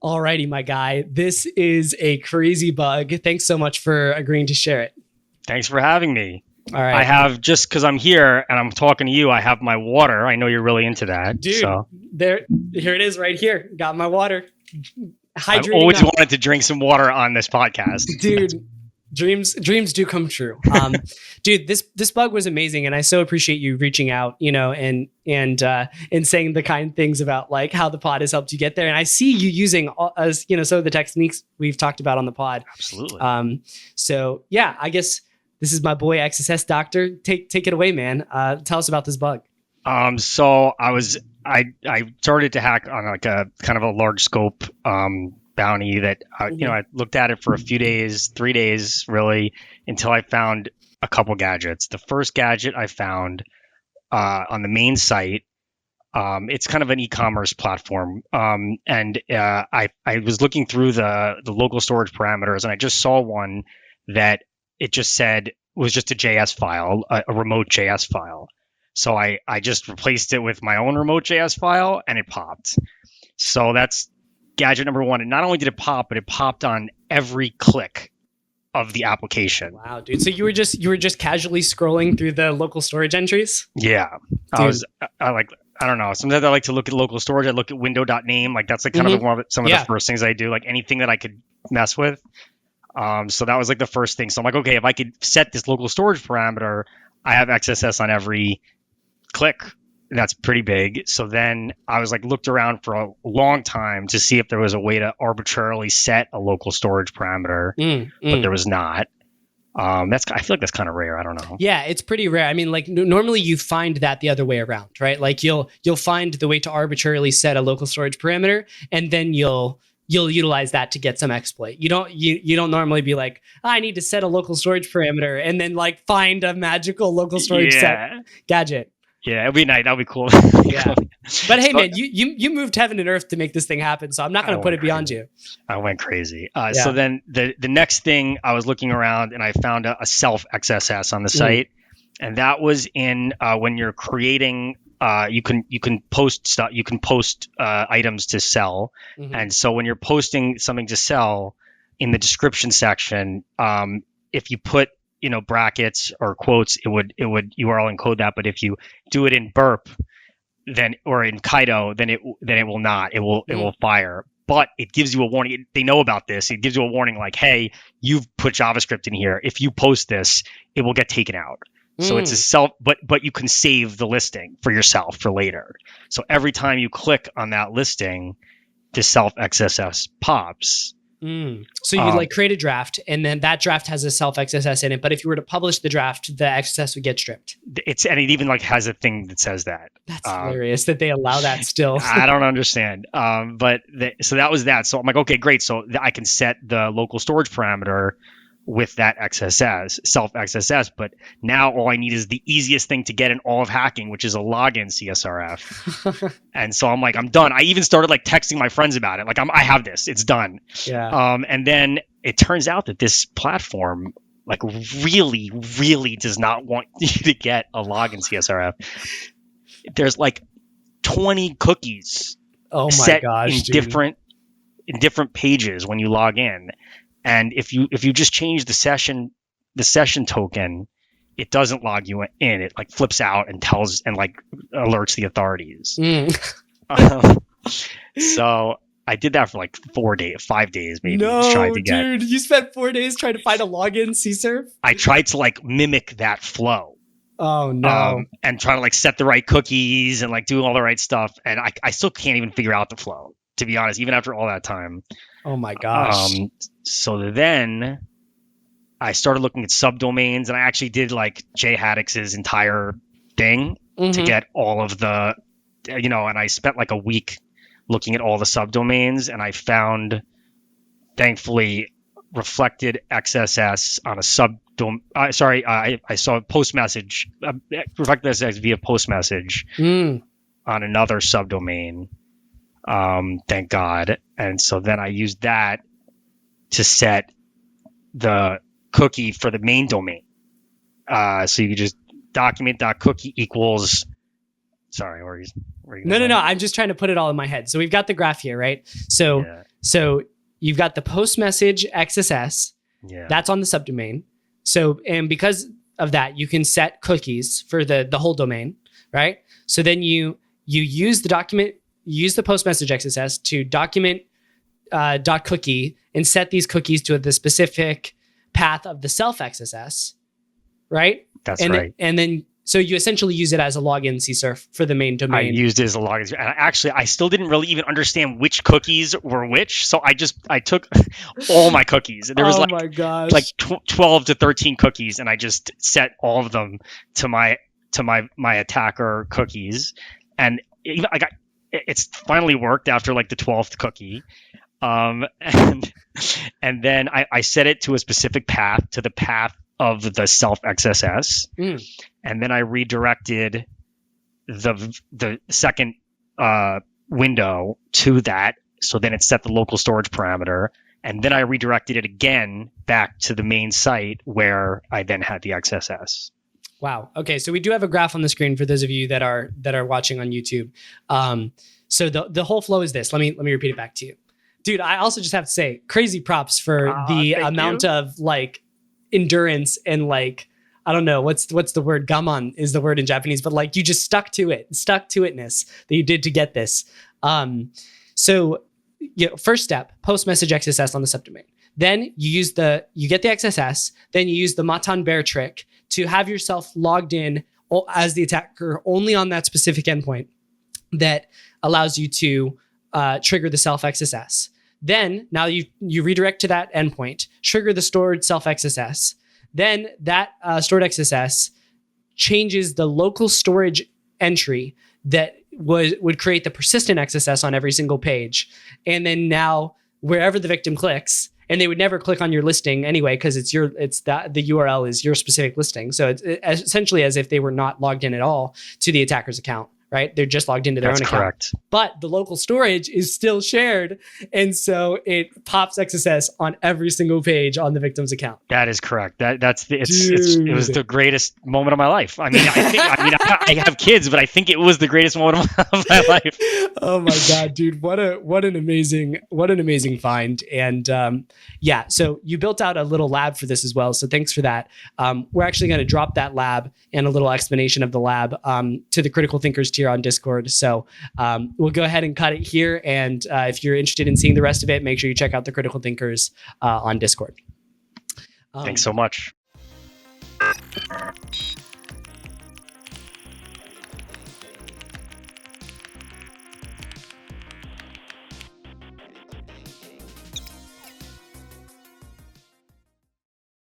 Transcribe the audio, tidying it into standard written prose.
Alrighty, my guy. This is a crazy bug. Thanks so much for agreeing to share it. Thanks for having me. All I right. have, just because I'm here and I'm talking to you, I have my water. I know you're really into that. Dude, So here it is right here. Got my water. I've Hydrating always up. wanted to drink some water on this podcast. Dude, dreams do come true. Dude, this bug was amazing, and I so appreciate you reaching out, and saying the kind things about like how the pod has helped you get there. And I see you using as some of the techniques we've talked about on the pod. Absolutely. So yeah, I guess this is my boy XSSDoctor. Take it away, man. Tell us about this bug. So I started to hack on like a kind of a large scope bounty that I looked at it for a few days, 3 days really, until I found a couple gadgets. The first gadget I found on the main site, it's kind of an e-commerce platform, and I was looking through the local storage parameters, and I just saw one that it just said was just a JS file, a remote JS file. So I just replaced it with my own remote JS file, and it popped. So that's gadget number one. And not only did it pop, but it popped on every click of the application. Wow, dude. So you were just casually scrolling through the local storage entries? Yeah. Dude. I don't know. Sometimes I like to look at local storage. I look at window.name. Like that's like kind of some of the first things I do, like anything that I could mess with. So that was like the first thing. So I'm like, okay, if I could set this local storage parameter, I have XSS on every click. That's pretty big. So then I was like, looked around for a long time to see if there was a way to arbitrarily set a local storage parameter, but there was not. I feel like that's kind of rare. I don't know. Yeah, it's pretty rare. I mean, like normally you find that the other way around, right? Like you'll find the way to arbitrarily set a local storage parameter, and then you'll utilize that to get some exploit. You don't normally be like, I need to set a local storage parameter and then like find a magical local storage set gadget. Yeah, it'd be nice. That'd be cool. Yeah. But hey, man, you moved heaven and earth to make this thing happen, so I'm not going to put it beyond you. I went crazy. So then the next thing, I was looking around and I found a self XSS on the site, and that was in when you're creating. You can post stuff. You can post items to sell, and so when you're posting something to sell, in the description section, if you put brackets or quotes, it would URL encode that. But if you do it in burp, then or in Kaido, then it will not. It will fire. But it gives you a warning. They know about this. It gives you a warning like, hey, you've put JavaScript in here. If you post this, it will get taken out. So it's a self, but you can save the listing for yourself for later. So every time you click on that listing, the self XSS pops. So you like create a draft, and then that draft has a self XSS in it. But if you were to publish the draft, the XSS would get stripped. And it even like has a thing that says that. That's hilarious that they allow that still. I don't understand. So that was that. So I'm like, okay, great. So I can set the local storage parameter with that XSS, self XSS. But now all I need is the easiest thing to get in all of hacking, which is a login CSRF. And so I'm like, I'm done. I even started like texting my friends about it. Like I have this, it's done. Yeah. And then it turns out that this platform like really, really does not want you to get a login CSRF. There's like 20 cookies set in different pages when you log in. And if you just change the session token, it doesn't log you in. It like flips out and tells and like alerts the authorities. So I did that for like 5 days maybe. No, dude, you spent 4 days trying to find a login CSRF? I tried to like mimic that flow. Oh no. And try to like set the right cookies and like do all the right stuff. And I still can't even figure out the flow, to be honest, even after all that time. Oh my gosh. So then I started looking at subdomains, and I actually did like Jay Haddix's entire thing to get all of the, and I spent like a week looking at all the subdomains, and I found, thankfully, reflected XSS on a subdomain. I saw a post message, reflected XSS via post message on another subdomain. Thank God. And so then I used that to set the cookie for the main domain. So you could just document.cookie equals Sorry, No. I'm just trying to put it all in my head. So we've got the graph here, right? So you've got the post message XSS. Yeah. That's on the subdomain. So, and because of that, you can set cookies for the whole domain, right? So then you use the document, use the post message XSS to document .cookie and set these cookies to the specific path of the self XSS, right? That's right. And then so you essentially use it as a login CSRF for the main domain. I used it as a login. And I still didn't really even understand which cookies were which. So I took all my cookies. There was my gosh. like 12 to 13 cookies, and I just set all of them to my attacker cookies. And it's finally worked after like the 12th cookie. And then I set it to a specific path, to the path of the self XSS, and then I redirected the second window to that. So then it set the local storage parameter, and then I redirected it again back to the main site where I then had the XSS. Wow. Okay, so we do have a graph on the screen for those of you that are watching on YouTube. So the whole flow is this. Let me repeat it back to you, dude. I also just have to say, crazy props for the amount of like endurance and like, I don't know what's the word, gaman is the word in Japanese, but like you just stuck to itness that you did to get this. So first step, post message XSS on the subdomain. Then you get the XSS, then you use the Matan bear trick to have yourself logged in as the attacker only on that specific endpoint that allows you to trigger the self XSS. Then now you redirect to that endpoint, trigger the stored self XSS. Then that stored XSS changes the local storage entry that would create the persistent XSS on every single page. And then now wherever the victim clicks, and they would never click on your listing anyway, because the URL is your specific listing. So it's essentially as if they were not logged in at all to the attacker's account. Right? They're just logged into their own account. Correct. But the local storage is still shared. And so it pops XSS on every single page on the victim's account. That is correct. It was the greatest moment of my life. I mean, I have kids, but I think it was the greatest moment of my life. Oh my God, dude. What an amazing find. And so you built out a little lab for this as well. So thanks for that. We're actually going to drop that lab and a little explanation of the lab to the Critical Thinkers tier on Discord. So we'll go ahead and cut it here. And if you're interested in seeing the rest of it, make sure you check out the Critical Thinkers on Discord. Thanks so much.